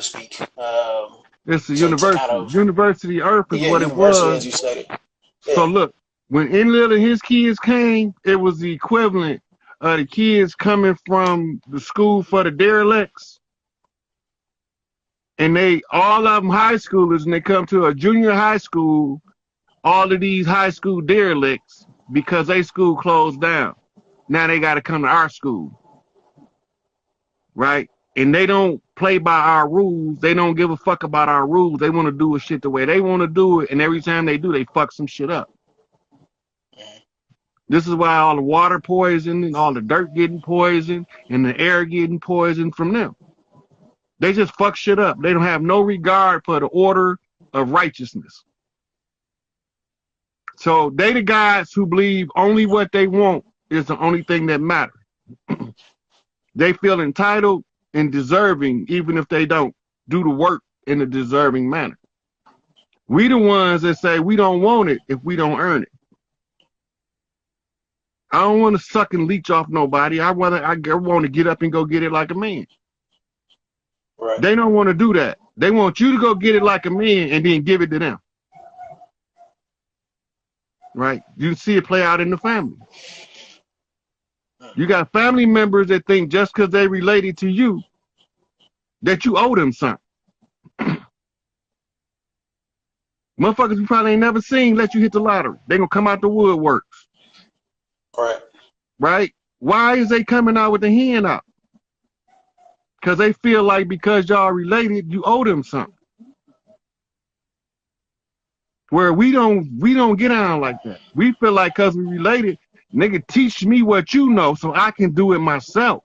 to speak. It's a To university. kind of, University Earth is yeah, what it university, as was. you stated. So Yeah. look, when Enlil and his kids came, it was the equivalent of the kids coming from the school for the derelicts. And they, all of them high schoolers, and they come to a junior high school, all of these high school derelicts, because they school closed down. Now they got to come to our school, right? And they don't play by our rules. They don't give a fuck about our rules. They want to do a shit the way they want to do it. And every time they do, they fuck some shit up. This is why all the water poisoning and all the dirt getting poisoned and the air getting poisoned from them. They just fuck shit up. They don't have no regard for the order of righteousness. So they the guys who believe only what they want is the only thing that matters. They feel entitled and deserving even if they don't do the work in a deserving manner. We the ones that say we don't want it if we don't earn it. I don't want to suck and leech off nobody. I want to get up and go get it like a man. Right. They don't want to do that. They want you to go get it like a man and then give it to them. Right? You see it play out in the family. You got family members that think just because they related to you, that you owe them something. Motherfuckers you probably ain't never seen let you hit the lottery. They gonna come out the woodworks. Right. Right? Why is they coming out with the hand out? Because they feel like because y'all related, you owe them something. Where we don't get on like that. We feel like because we related, nigga, teach me what you know so I can do it myself.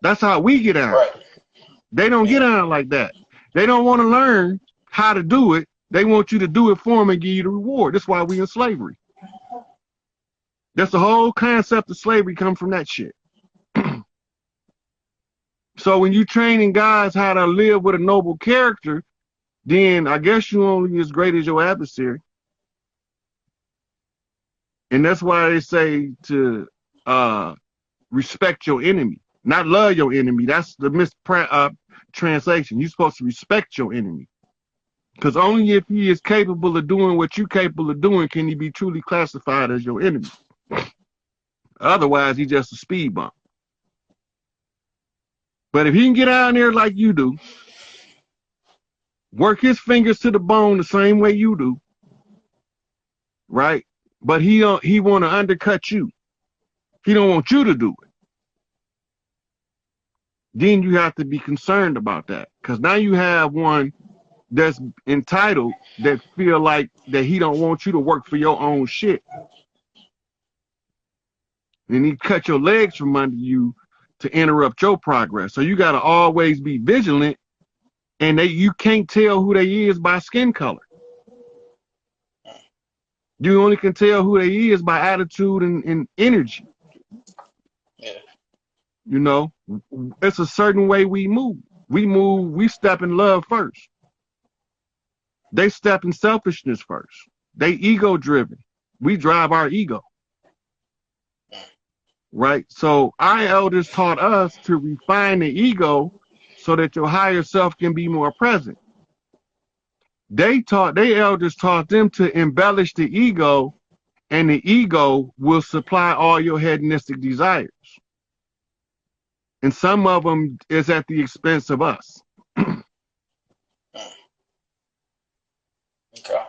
That's how we get on. Right. They don't get on like that. They don't want to learn how to do it. They want you to do it for them and give you the reward. That's why we in slavery. That's the whole concept of slavery comes from that shit. So when you training guys how to live with a noble character, then I guess you only as great as your adversary. And that's why they say to respect your enemy, not love your enemy. That's the translation. You're supposed to respect your enemy. Because only if he is capable of doing what you're capable of doing can he be truly classified as your enemy. Otherwise, he's just a speed bump. But if he can get out there like you do, work his fingers to the bone the same way you do, right? But he want to undercut you. He don't want you to do it. Then you have to be concerned about that. Because now you have one that's entitled that feel like that he don't want you to work for your own shit. And he cut your legs from under you to interrupt your progress. So you got to always be vigilant, and you can't tell who they is by skin color. You only can tell who they is by attitude and energy. Yeah. You know, it's a certain way we move. We step in love first. They step in selfishness first. They ego driven. We drive our ego. Right? So our elders taught us to refine the ego so that your higher self can be more present. Their elders taught them to embellish the ego, and the ego will supply all your hedonistic desires. And some of them is at the expense of us. Okay.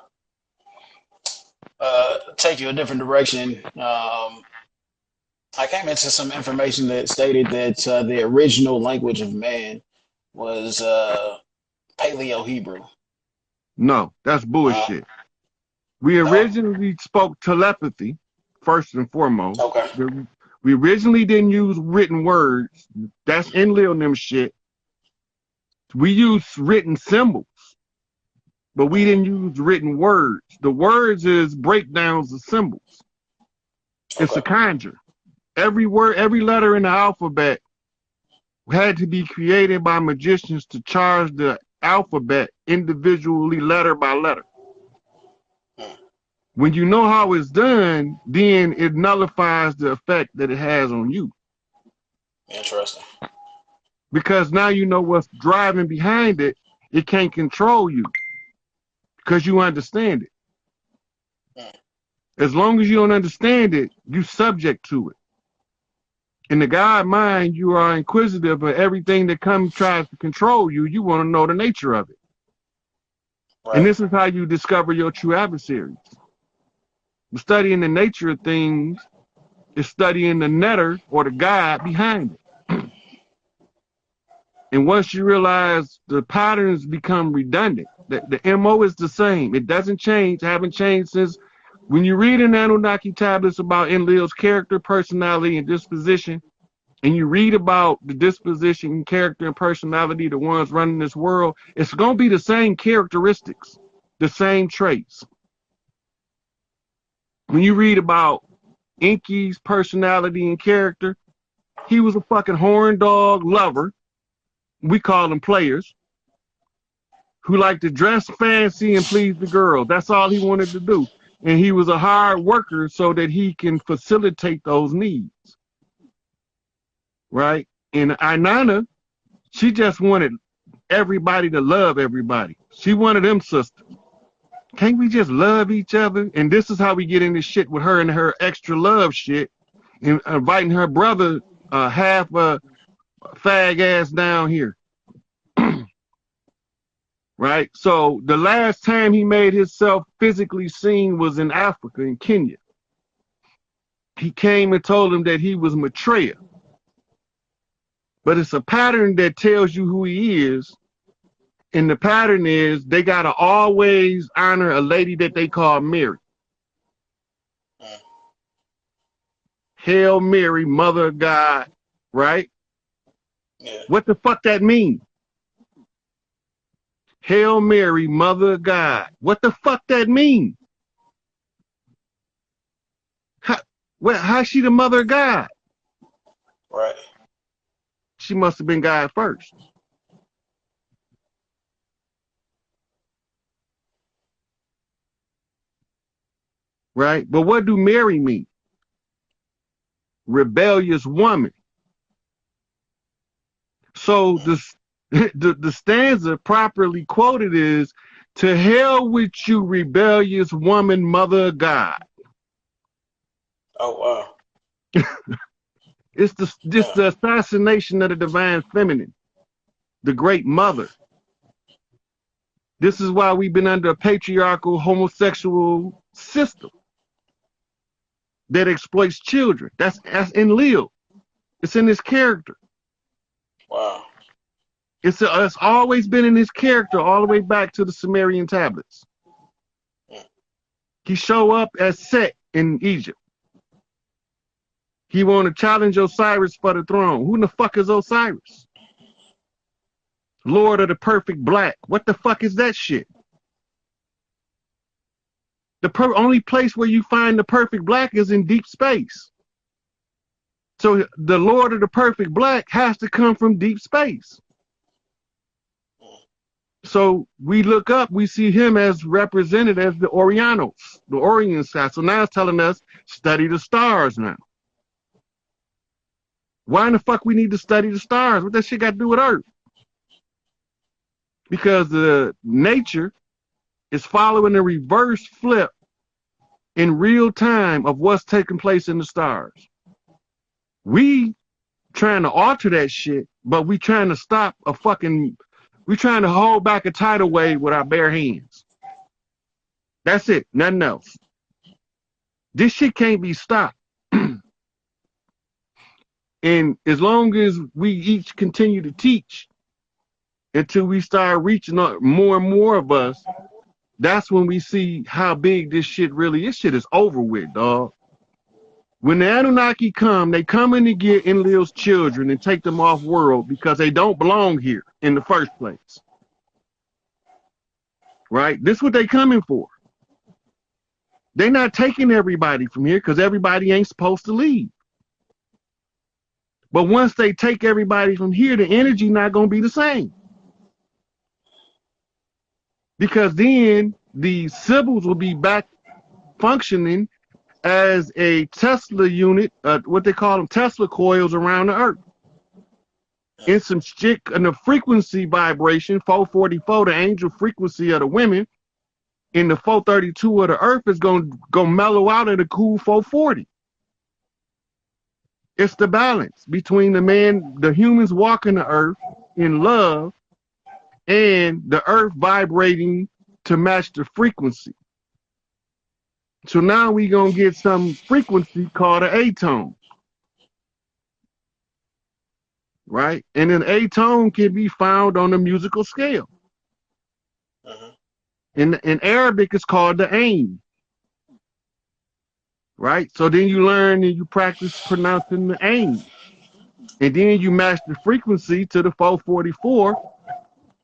Take you a different direction. I came into some information that stated that the original language of man was Paleo-Hebrew. No, that's bullshit. We originally spoke telepathy, first and foremost. Okay. We originally didn't use written words. That's ENLIL'S shit. We used written symbols, but we didn't use written words. The words is breakdowns of symbols. It's a conjure. Every word, every letter in the alphabet had to be created by magicians to charge the alphabet individually, letter by letter. When you know how it's done, then it nullifies the effect that it has on you. Interesting. Because now you know what's driving behind it. It can't control you because you understand it. As long as you don't understand it, you subject to it. In the God mind, you are inquisitive of everything that tries to control you. You want to know the nature of it. Right. And this is how you discover your true adversaries. Studying the nature of things is studying the netter or the God behind it. And once you realize the patterns become redundant, the MO is the same. It doesn't change, haven't changed since when you read in Anunnaki tablets about ENLIL'S character, personality, and disposition, and you read about the disposition, character, and personality, the ones running this world, it's going to be the same characteristics, the same traits. When you read about Inky's personality and character, he was a fucking horn dog lover. We call them players, who like to dress fancy and please the girls. That's all he wanted to do. And he was a hard worker so that he can facilitate those needs. Right? And Inanna, she just wanted everybody to love everybody. She wanted them sisters. Can't we just love each other? And this is how we get into shit with her and her extra love shit, and inviting her brother, half a fag ass down here. Right? So the last time he made himself physically seen was in Africa, in Kenya. He came and told him that he was Maitreya. But it's a pattern that tells you who he is. And the pattern is they got to always honor a lady that they call Mary. Hail Mary, Mother of God, right? Yeah. What the fuck that mean? Hail Mary, Mother of God. What the fuck that mean? How's she the Mother of God? Right. She must have been God first. Right? But what do Mary mean? Rebellious woman. So the stanza properly quoted is, to hell with you, rebellious woman, Mother of God. Oh, wow. It's the assassination of the divine feminine, the great mother. This is why we've been under a patriarchal homosexual system that exploits children. That's ENLIL. It's in his character. Wow. It's always been in his character all the way back to the Sumerian tablets. He show up as Set in Egypt. He want to challenge Osiris for the throne. Who the fuck is Osiris? Lord of the perfect black. What the fuck is that shit? The only place where you find the perfect black is in deep space. So the Lord of the perfect black has to come from deep space. So we look up, we see him as represented as the Orientals, the Orient side. So now it's telling us, study the stars now. Why in the fuck we need to study the stars? What that shit got to do with Earth? Because the nature is following the reverse flip in real time of what's taking place in the stars. We trying to alter that shit, but we trying to stop we trying to hold back a tidal wave with our bare hands. That's it, nothing else. This shit can't be stopped. And as long as we each continue to teach until we start reaching more and more of us, that's when we see how big this shit really is. This shit is over with, dog. When the Anunnaki come, they come in to get ENLIL'S children and take them off world because they don't belong here in the first place. Right? This is what they coming for. They're not taking everybody from here because everybody ain't supposed to leave. But once they take everybody from here, the energy not going to be the same. Because then the Sibyls will be back functioning as a Tesla unit, what they call them, Tesla coils around the Earth. in some shit, in the frequency vibration, 444, the angel frequency of the women, in the 432 of the earth is gonna mellow out at a cool 440. It's the balance between the humans walking the earth in love and the earth vibrating to match the frequency. So now we gonna get some frequency called an A-tone. Right? And an A-tone can be found on the musical scale. In Arabic, it's called the ain. Right? So then you learn and you practice pronouncing the ain. And then you match the frequency to the 444.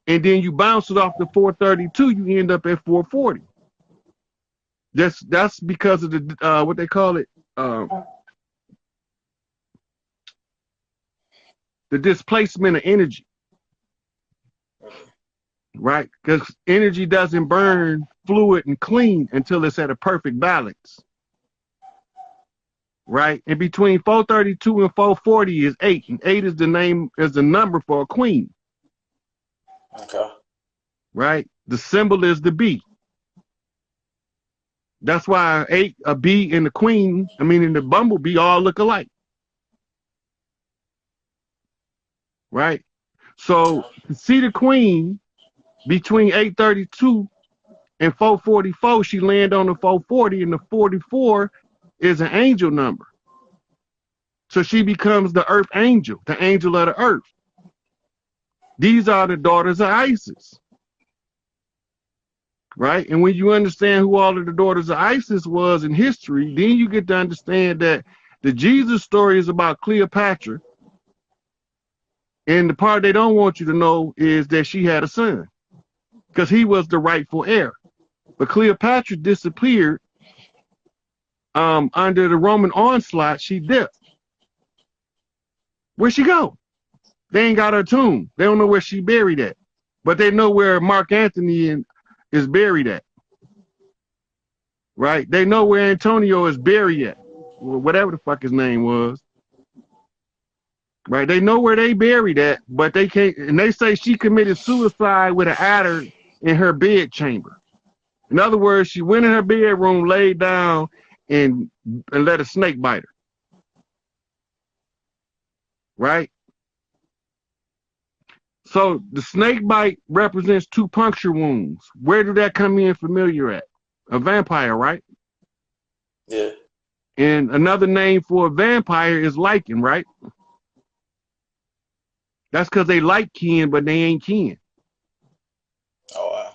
And then you bounce it off the 432, you end up at 440. That's because of the what they call it, the displacement of energy. Right? Because energy doesn't burn fluid and clean until it's at a perfect balance. Right? And between 432 and 440 is 8. And 8 is the number for a queen. Okay. Right? The symbol is the bee. That's why a bee and the queen, and the bumblebee all look alike. Right? So to see the queen between 832 and 444, she land on the 440, and the 44 is an angel number. So she becomes the earth angel, the angel of the earth. These are the daughters of Isis. Right? And when you understand who all of the daughters of Isis was in history, then you get to understand that the Jesus story is about Cleopatra. And the part they don't want you to know is that she had a son, because he was the rightful heir. But Cleopatra disappeared under the Roman onslaught. She dipped. Where'd she go? They ain't got her tomb. They don't know where she buried at. But they know where Mark Antony is buried at. Right? They know where Antonio is buried at. Whatever the fuck his name was. Right? They know where they buried at, but they can't. And they say she committed suicide with an adder in her bed chamber. In other words, she went in her bedroom, laid down, and let a snake bite her. Right? So the snake bite represents 2 puncture wounds. Where did that come in familiar at? A vampire, right? Yeah. And another name for a vampire is lichen, right? That's because they like kin, but they ain't kin. Oh, wow.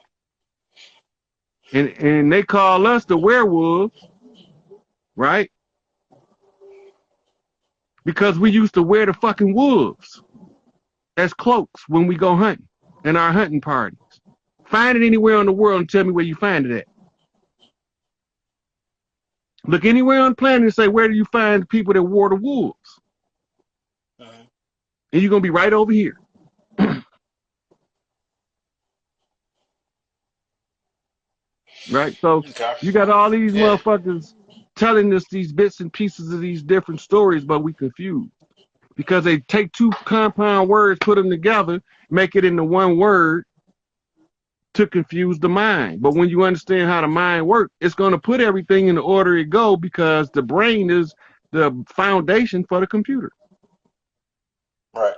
And they call us the werewolves, right? Because we used to wear the fucking wolves as cloaks when we go hunting in our hunting parties. Find it anywhere in the world and tell me where you find it at. Look anywhere on the planet and say, where do you find people that wore the wolves? And you're going to be right over here. Right? So you got all these motherfuckers telling us these bits and pieces of these different stories, but we confused. Because they take 2 compound words, put them together, make it into one word to confuse the mind. But when you understand how the mind works, it's going to put everything in the order it go, because the brain is the foundation for the computer. Right.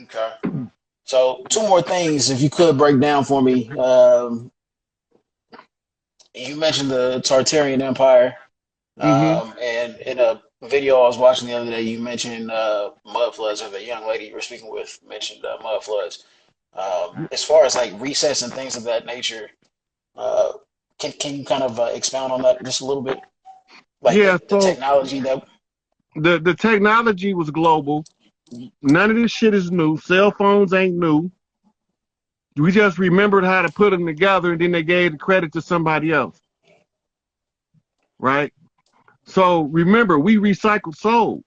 Okay. So 2 more things, if you could break down for me. You mentioned the Tartarian Empire, and in a video I was watching the other day, you mentioned mud floods, or the young lady you were speaking with mentioned mud floods. As far as like resets and things of that nature, can you kind of expound on that just a little bit? Like the technology that the technology was global. None of this shit is new. Cell phones ain't new. We just remembered how to put them together, and then they gave the credit to somebody else. Right? So remember, we recycled souls.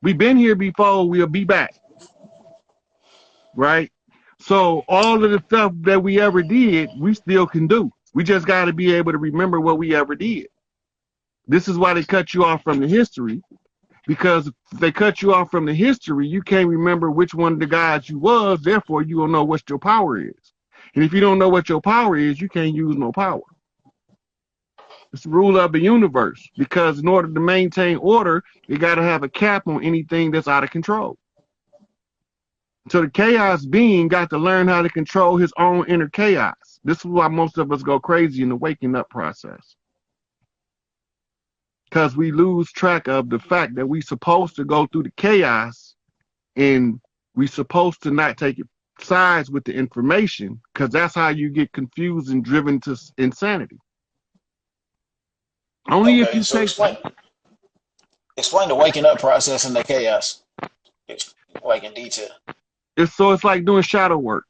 We've been here before, we'll be back. Right? So all of the stuff that we ever did, we still can do. We just got to be able to remember what we ever did. This is why they cut you off from the history. Because if they cut you off from the history, you can't remember which one of the gods you was, therefore you don't know what your power is. And if you don't know what your power is, you can't use no power. It's the rule of the universe, because in order to maintain order, you got to have a cap on anything that's out of control. So the chaos being got to learn how to control his own inner chaos. This is why most of us go crazy in the waking up process. Because we lose track of the fact that we're supposed to go through the chaos and we're supposed to not take sides with the information, because that's how you get confused and driven to insanity. Only if Okay, you so take... explain the waking up process and the chaos, like in detail. It's like doing shadow work,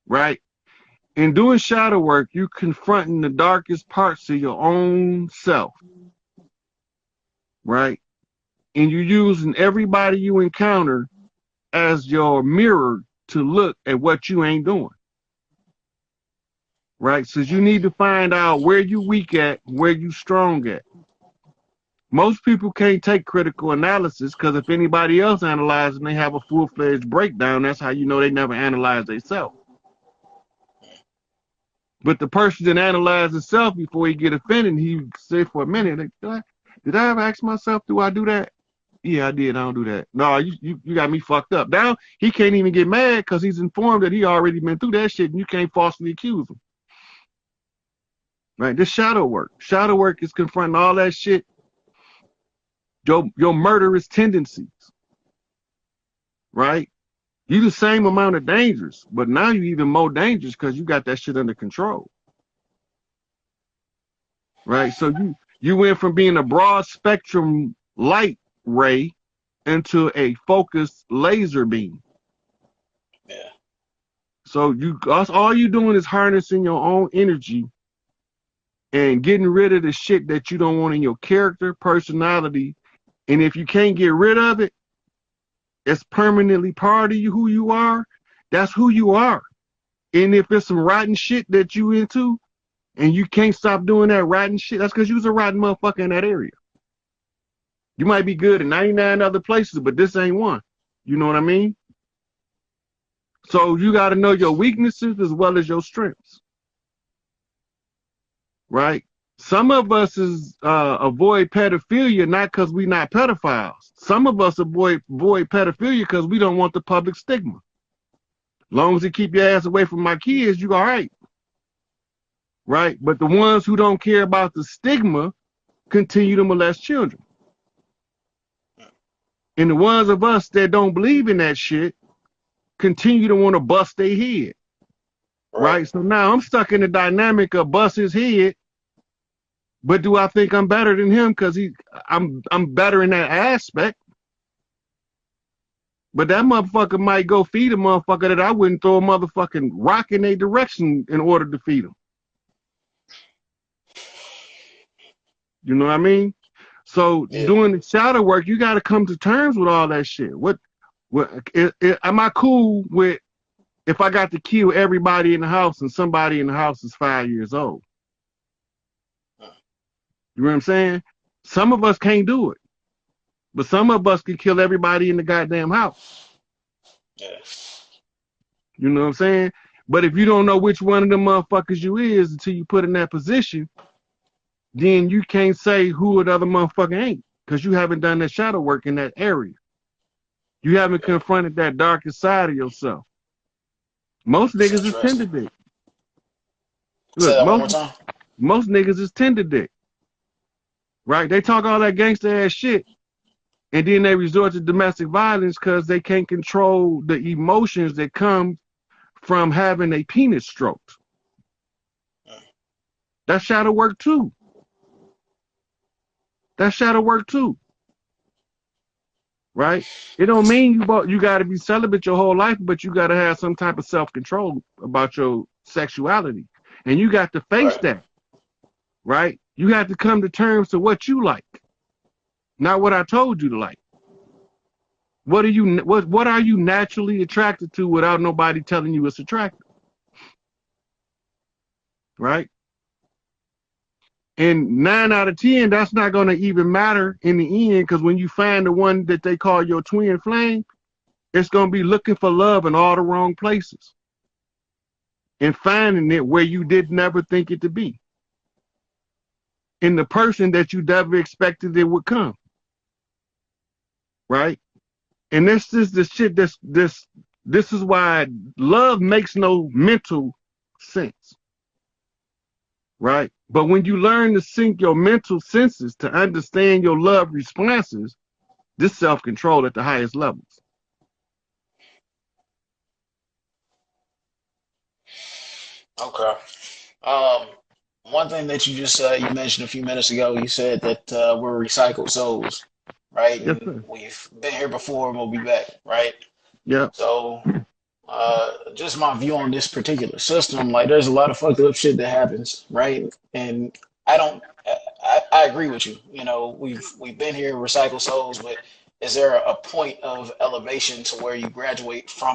right? In doing shadow work, you confronting the darkest parts of your own self, right? And you using everybody you encounter as your mirror to look at what you ain't doing, right? So you need to find out where you weak at, where you strong at. Most people can't take critical analysis, because if anybody else analyzes and they have a full-fledged breakdown, that's how you know they never analyze themselves. But the person that analyzes himself before he get offended, he say for a minute, like, did I ever ask myself, do I do that? Yeah, I did. I don't do that. No, you got me fucked up. Now he can't even get mad because he's informed that he already been through that shit, and you can't falsely accuse him. Right? This shadow work. Shadow work is confronting all that shit. Your murderous tendencies, right? You the same amount of dangerous, but now you even more dangerous because you got that shit under control, right? So you went from being a broad spectrum light ray into a focused laser beam. Yeah. So all you doing is harnessing your own energy and getting rid of the shit that you don't want in your character, personality. And if you can't get rid of it, it's permanently part of you, who you are. That's who you are. And if it's some rotten shit that you into and you can't stop doing that rotten shit, that's because you was a rotten motherfucker in that area. You might be good in 99 other places, but this ain't one. You know what I mean? So you got to know your weaknesses as well as your strengths. Right? Some of us avoid pedophilia not because we not pedophiles. Some of us avoid pedophilia because we don't want the public stigma. Long as you keep your ass away from my kids, you all right. Right? But the ones who don't care about the stigma continue to molest children. And the ones of us that don't believe in that shit continue to want to bust their head. Right? So now I'm stuck in the dynamic of bust his head. But do I think I'm better than him because I'm better in that aspect? But that motherfucker might go feed a motherfucker that I wouldn't throw a motherfucking rock in their direction in order to feed him. You know what I mean? So doing the shadow work, you got to come to terms with all that shit. Am I cool with if I got to kill everybody in the house and somebody in the house is 5 years old? You know what I'm saying? Some of us can't do it. But some of us can kill everybody in the goddamn house. Yeah. You know what I'm saying? But if you don't know which one of them motherfuckers you is until you put in that position, then you can't say who the other motherfucker ain't, because you haven't done that shadow work in that area. You haven't confronted that darkest side of yourself. Most niggas is tender dick. Say that one more time. Most niggas is tender dick. Right? They talk all that gangster ass shit, and then they resort to domestic violence because they can't control the emotions that come from having a penis stroked. That's shadow work too. That's shadow work too. Right? It don't mean you got to be celibate your whole life, but you got to have some type of self-control about your sexuality. And you got to face that. Right? You have to come to terms to what you like, not what I told you to like. What are you naturally attracted to without nobody telling you it's attractive? Right? And 9 out of 10, that's not going to even matter in the end, because when you find the one that they call your twin flame, it's going to be looking for love in all the wrong places and finding it where you did never think it to be, in the person that you never expected it would come. Right? And this is the shit this is why love makes no mental sense. Right? But when you learn to sync your mental senses to understand your love responses, this self-control at the highest levels. Okay. Um, One thing that you just you mentioned a few minutes ago, you said that we're recycled souls, right? Yes, And sir. we've been here before and we'll be back, right? Yeah. So, just my view on this particular system, like there's a lot of fucked up shit that happens, right? And I don't, I agree with you. You know, we've been here, recycled souls, but is there a point of elevation to where you graduate from